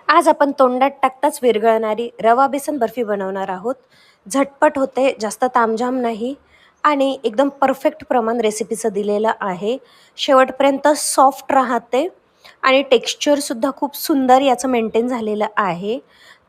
आज आपण तोंडात टाकताच विरघळणारी रवा बेसन बर्फी बनवणार आहोत. झटपट होते, जास्त तामझाम नाही आणि एकदम परफेक्ट प्रमाण रेसिपीचं दिलेलं आहे. शेवटपर्यंत सॉफ्ट राहते आणि टेक्स्चरसुद्धा खूप सुंदर याचं मेंटेन झालेलं आहे.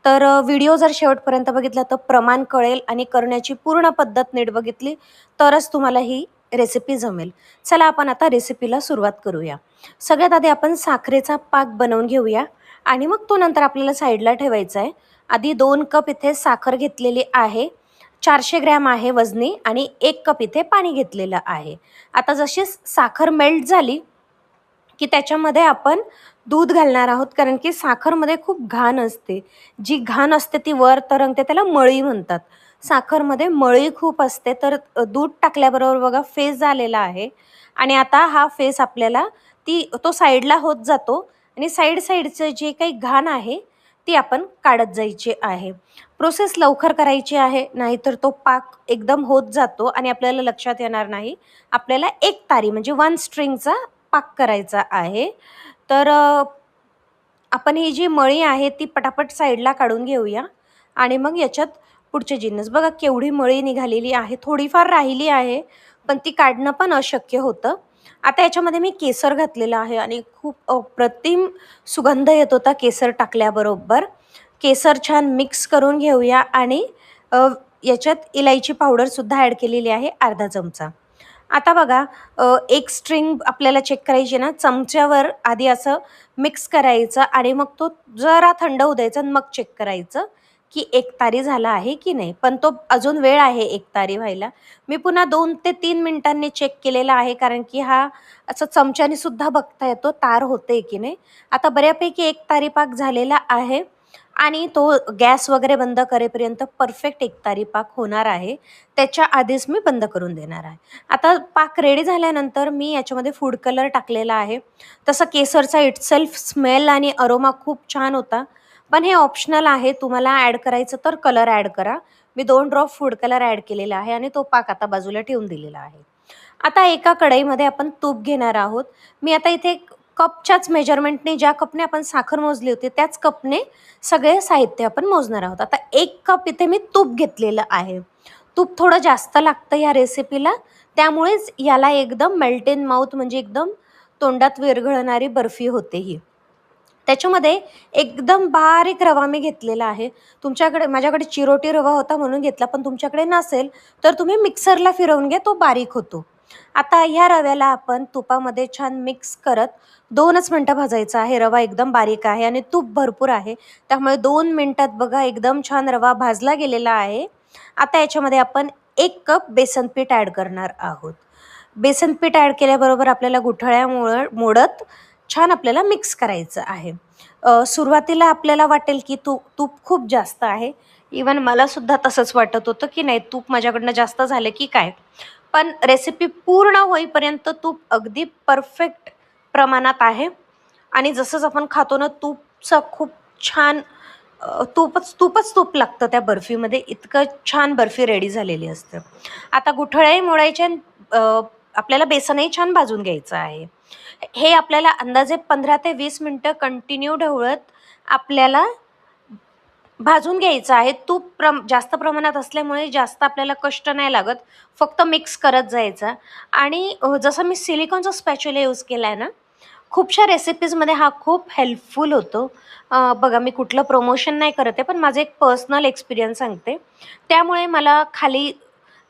तर व्हिडिओ जर शेवटपर्यंत बघितला तर प्रमाण कळेल आणि करण्याची पूर्ण पद्धत नीट बघितली तरच तुम्हाला ही रेसिपी जमेल. चला आपण आता रेसिपीला सुरुवात करूया. सगळ्यात आधी आपण साखरेचा पाक बनवून घेऊया आणि मग तो नंतर आपल्याला साईडला ठेवायचा आहे. आधी 2 कप इथे साखर घेतलेली आहे. 400 ग्रॅम आहे वजनी आणि 1 कप इथे पाणी घेतलेलं आहे. आता जशी साखर मेल्ट झाली की त्याच्यामध्ये आपण दूध घालणार आहोत, कारण की साखरमध्ये खूप घाण असते. जी घाण असते ती वर तरंगते, त्याला मळी म्हणतात. साखरमध्ये मळी खूप असते, तर दूध टाकल्याबरोबर बघा फेस झालेला आहे आणि आता हा फेस आपल्याला तो साईडला होत जातो आणि साईडचं जे काही घाण आहे ती आपण काढत जायची आहे. प्रोसेस लवकर करायची आहे, नाहीतर तो पाक एकदम होत जातो आणि आपल्याला लक्षात येणार नाही. आपल्याला एक तारी म्हणजे 1 स्ट्रिंगचा पाक करायचा आहे. तर आपण ही जी मळी आहे ती पटापट साईडला काढून घेऊया आणि मग याच्यात पुढचे जिन्नस बघा केवढी मळी निघालेली आहे. थोडीफार राहिली आहे, पण ती काढणं पण अशक्य होतं. आता याच्यामध्ये मी केसर घातलेलं आहे आणि खूप अप्रतिम सुगंध येत होता केसर टाकल्याबरोबर. केसर छान मिक्स करून घेऊया आणि याच्यात इलायची पावडरसुद्धा ॲड केलेली आहे अर्धा चमचा. आता बघा एक स्ट्रिंग आपल्याला चेक करायची ना, चमच्यावर आधी असं मिक्स करायचं आणि मग तो जरा थंड होऊ द्यायचा आणि मग चेक करायचं की एक तारी झाला आहे की नाही. पण तो अजून वेळ आहे एक तारी व्हायला. मी पुन्हा 2 ते 3 मिनिटांनी चेक केलेला आहे, कारण की हा असं चमच्याने सुद्धा बघता येतो तार होते की नाही. आता बऱ्यापैकी एक तारी पाक झालेला आहे आणि तो गॅस वगैरे बंद करेपर्यंत परफेक्ट एकतारी पाक होणार आहे. त्याच्या आधीच मी बंद करून देणार आहे. आता पाक रेडी झाल्यानंतर मी याच्यामध्ये फूड कलर टाकलेला आहे. तसं केसरचा इटसेल्फ स्मेल आणि अरोमा खूप छान होता. पण हे ऑप्शनल आहे, तुम्हाला ॲड करायचं तर कलर ॲड करा. मी 2 ड्रॉप फूड कलर ॲड केलेला आहे आणि तो पाक आता बाजूला ठेवून दिलेला आहे. आता एका कढईमध्ये आपण तूप घेणार आहोत. मी आता इथे कपच्याच मेजरमेंटने, ज्या कपने आपण साखर मोजली होती त्याच कपने सगळे साहित्य आपण मोजणार आहोत. आता 1 कप इथे मी तूप घेतलेलं आहे. तूप थोडं जास्त लागतं या रेसिपीला, त्यामुळेच याला एकदम मेल्ट इन माउथ म्हणजे एकदम तोंडात विरघळणारी बर्फी होते ही. त्याच्यामध्ये एकदम बारीक रवा मी घेतलेला आहे. माझ्याकडे चिरोटी रवा होता म्हणून घेतला, पण तुमच्याकडे नसेल तर तुम्ही मिक्सरला फिरवून घ्या, तो बारीक होतो. आता ह्या रव्याला आपण तुपामध्ये छान मिक्स करत 2च मिनटं भाजायचं आहे. रवा एकदम बारीक आहे आणि तूप भरपूर आहे, त्यामुळे 2 मिनिटात बघा एकदम छान रवा भाजला गेलेला आहे. आता याच्यामध्ये आपण 1 कप बेसन पीठ ॲड करणार आहोत. बेसन पीठ ॲड केल्याबरोबर आपल्याला गुठळ्या मोडत छान आपल्याला मिक्स करायचं आहे. सुरुवातीला आपल्याला वाटेल की तूप खूप जास्त आहे. इवन मलासुद्धा तसंच वाटत होतं की नाही, तूप माझ्याकडनं जास्त झालं की काय. पण रेसिपी पूर्ण होईपर्यंत तूप अगदी परफेक्ट प्रमाणात आहे आणि जसंच आपण खातो ना, तूपचं खूप छान तूपच तूप लागतं त्या बर्फीमध्ये. इतकं छान बर्फी रेडी झालेली असते. आता गुठळ्याही मोडायच्या आणि आपल्याला बेसनही छान भाजून घ्यायचं आहे. हे आपल्याला अंदाजे 15 ते 20 मिनिटं कंटिन्यू ढवळत आपल्याला भाजून घ्यायचं आहे. तूप जास्त प्रमाणात असल्यामुळे जास्त आपल्याला कष्ट नाही लागत. फक्त मिक्स करत जायचा आणि जसं मी सिलिकॉनचा स्पॅच्युला यूज केला आहे ना, खूपशा रेसिपीजमध्ये हा खूप हेल्पफुल होतो. बघा मी कुठलं प्रमोशन नाही करत आहे, पण माझं एक पर्सनल एक्सपिरियन्स सांगते. त्यामुळे मला खाली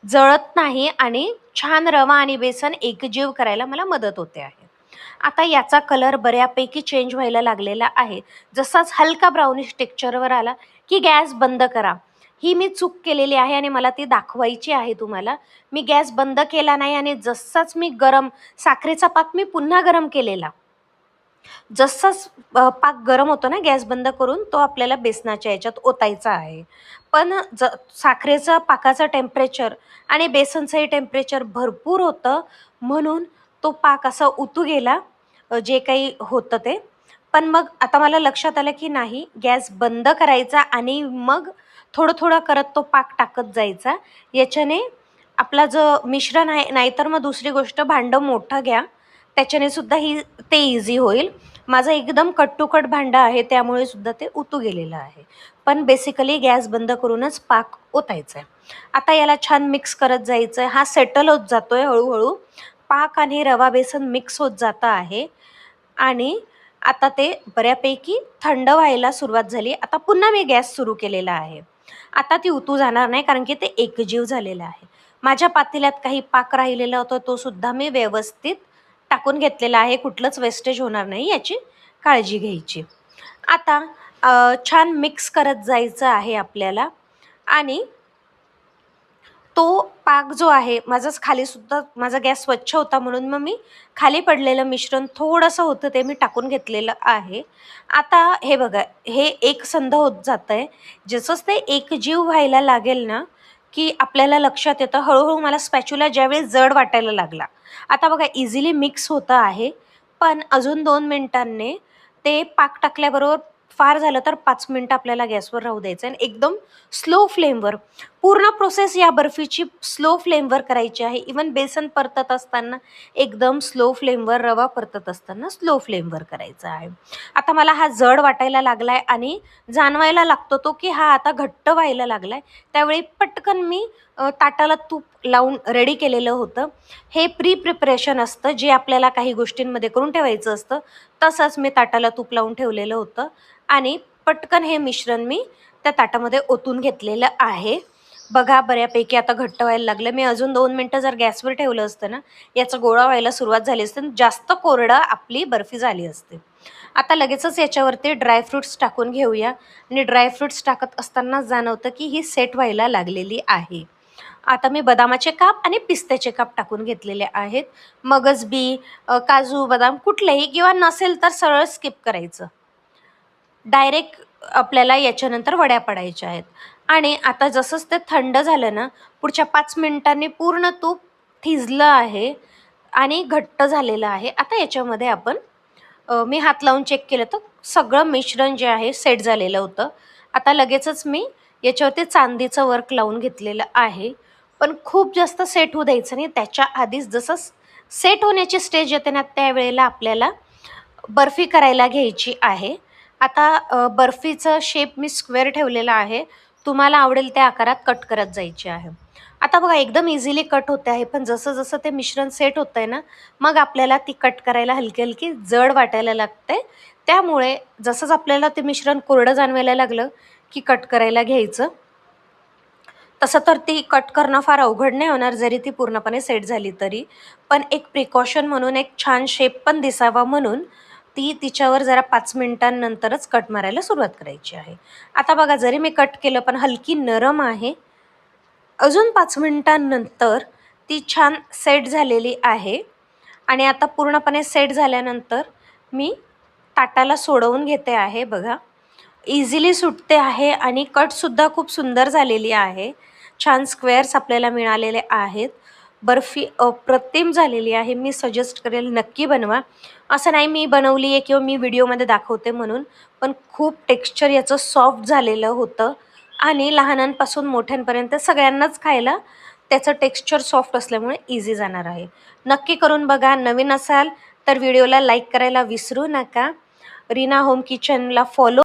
जळत नाही आणि छान रवा आणि बेसन एकजीव करायला मला मदत होते आहे. आता याचा कलर बऱ्यापैकी चेंज व्हायला लागलेला आहे. जसाच हलका ब्राउनिश टेक्स्चरवर आला की गॅस बंद करा. ही मी चूक केलेली आहे आणि मला ती दाखवायची आहे तुम्हाला. मी गॅस बंद केला नाही आणि जसाच मी साखरेचा पाक मी पुन्हा गरम केलेला. जसाच पाक गरम होतो ना गॅस बंद करून, तो आपल्याला बेसनाच्या याच्यात ओतायचा आहे. पण साखरेचं पाकाचं टेम्परेचर आणि बेसनचंही टेम्परेचर भरपूर होतं, म्हणून तो पाक असा उतू गेला जे काही होतं ते. पण मग आता मला लक्षात आलं की नाही, गॅस बंद करायचा आणि मग थोडं करत तो पाक टाकत जायचा. याच्याने आपला जो मिश्रण आहे, नाहीतर मग दुसरी गोष्ट भांडं मोठं घ्या, त्याच्याने सुद्धा ते इझी होईल. माझं एकदम कट टू कट भांडं आहे, त्यामुळे सुद्धा ते उतू गेलेलं आहे. पण बेसिकली गॅस बंद करूनच पाक ओतायचा आहे. आता याला छान मिक्स करत जायचं आहे. हा सेटल होत जातोय हळूहळू. पाक आणि रवा बेसन मिक्स होत जातं आहे आणि आता ते बऱ्यापैकी थंड व्हायला सुरुवात झाली. आता पुन्हा मी गॅस सुरू केलेला आहे. आता ती उतू जाणार नाही, कारण की ते एकजीव झालेलं आहे. माझ्या पातेल्यात काही पाक राहिलेला होता, तो सुद्धा मी व्यवस्थित टाकून घेतलेला आहे. कुठलंच वेस्टेज होणार नाही याची काळजी घ्यायची. आता छान मिक्स करत जायचं आहे आपल्याला आणि तो पाक जो आहे माझाच खालीसुद्धा माझा गॅस स्वच्छ होता, म्हणून मग मी खाली पडलेलं मिश्रण थोडंसं होतं ते मी टाकून घेतलेलं आहे. आता हे बघा, हे एकसंध होत जातं आहे. जसंच ते एकजीव व्हायला लागेल ना, की आपल्याला लक्षात येतं. हळूहळू मला स्पॅच्युला ज्यावेळी जड वाटायला लागला, आता बघा इझिली मिक्स होतं आहे, पण अजून 2 मिनिटांनी ते पाक टाकल्याबरोबर फार झालं तर 5 मिनिटं आपल्याला गॅसवर राहू द्यायचं आणि एकदम स्लो फ्लेमवर पूर्ण प्रोसेस या बर्फीची स्लो फ्लेमवर करायची आहे. इवन बेसन परतत असताना एकदम स्लो फ्लेमवर, रवा परतत असताना स्लो फ्लेमवर करायचा आहे. आता मला हा जड वाटायला लागलाय आणि जाणवायला लागतो तो, की हा आता घट्ट व्हायला लागलाय. त्यावेळी पटकन मी ताटाला तूप लावून रेडी केलेलं होतं. हे प्रिपरेशन असतं, जे आपल्याला काही गोष्टींमध्ये करून ठेवायचं असतं. तसंच मी ताटाला तूप लावून ठेवलेलं होतं आणि पटकन हे मिश्रण मी त्या ताटामध्ये ओतून घेतलेलं आहे. बघा बऱ्यापैकी आता घट्ट व्हायला लागलं. मी अजून 2 मिनिटं जर गॅसवर ठेवलं असतं ना, याचा गोळा व्हायला सुरुवात झाली असते आणि जास्त कोरडं आपली बर्फी झाली असते. आता लगेचच याच्यावरती ड्रायफ्रुट्स टाकून घेऊया आणि ड्रायफ्रुट्स टाकत असतानाच जाणवतं की ही सेट व्हायला लागलेली आहे. आता मी बदामाचे काप आणि पिस्त्याचे काप टाकून घेतलेले आहेत. मगज बी, काजू, बदाम कुठलेही किंवा नसेल तर सरळ स्किप करायचं. डायरेक्ट आपल्याला याच्यानंतर वड्या पडायच्या आहेत. आणि आता जसंच ते थंड झालं ना, पुढच्या 5 मिनिटांनी पूर्ण तूप थिजलं आहे आणि घट्ट झालेलं आहे. आता याच्यामध्ये आपण मी हात लावून चेक केलं तर सगळं मिश्रण जे आहे सेट झालेलं होतं. आता लगेचच मी याच्यावरती चांदीचं वर्क लावून घेतलेलं आहे. पण खूप जास्त सेट होऊ द्यायचं नाही. त्याच्या आधीच जसं सेट होण्याची स्टेज येते ना, त्यावेळेला आपल्याला बर्फी करायला घ्यायची आहे. आता बर्फीचं शेप मी स्क्वेअर ठेवलेला आहे. तुम्हाला आवडेल त्या आकारात कट करत जायची आहे. आता बघा एकदम इझिली कट होते आहे, पण जसं-जसं ते मिश्रण सेट होतंय ना, मग आपल्याला ती कट करायला हलकी-हलकी जड वाटायला लागते. त्यामुळे जसंच आपल्याला ते मिश्रण कोरडं जाणवायला लागलं, की कट करायला घ्यायचं. तसं तर ती कट करणं फार अवघड नाही होणार, जरी ती पूर्णपणे सेट झाली तरी. पण एक प्रिकॉशन म्हणून, एक छान शेप पण दिसावा म्हणून ती तिच्यावर जरा 5 मिनिटांनंतरच कट मारायला सुरुवात करायची आहे. आता बघा जरी मी कट केलं पण हलकी नरम आहे. अजून 5 मिनिटांनंतर ती छान सेट झालेली आहे आणि आता पूर्णपणे सेट झाल्यानंतर मी ताटाला सोडवून घेते आहे. बघा इझिली सुटते आहे आणि कटसुद्धा खूप सुंदर झालेली आहे. छान स्क्वेअर्स आपल्याला मिळालेले आहेत. बर्फी अप्रतिम झालेली आहे. मी सजेस्ट करेल नक्की बनवा. असं नाही मी बनवली आहे किंवा मी व्हिडिओमध्ये दाखवते म्हणून, पण खूप टेक्स्चर याचं सॉफ्ट झालेलं होतं आणि लहानांपासून मोठ्यांपर्यंत सगळ्यांनाच खायला त्याचं टेक्स्चर सॉफ्ट असल्यामुळे इझी जाणार आहे. नक्की करून बघा. नवीन असाल तर व्हिडिओला लाईक करायला विसरू नका. Reena home किचनला follow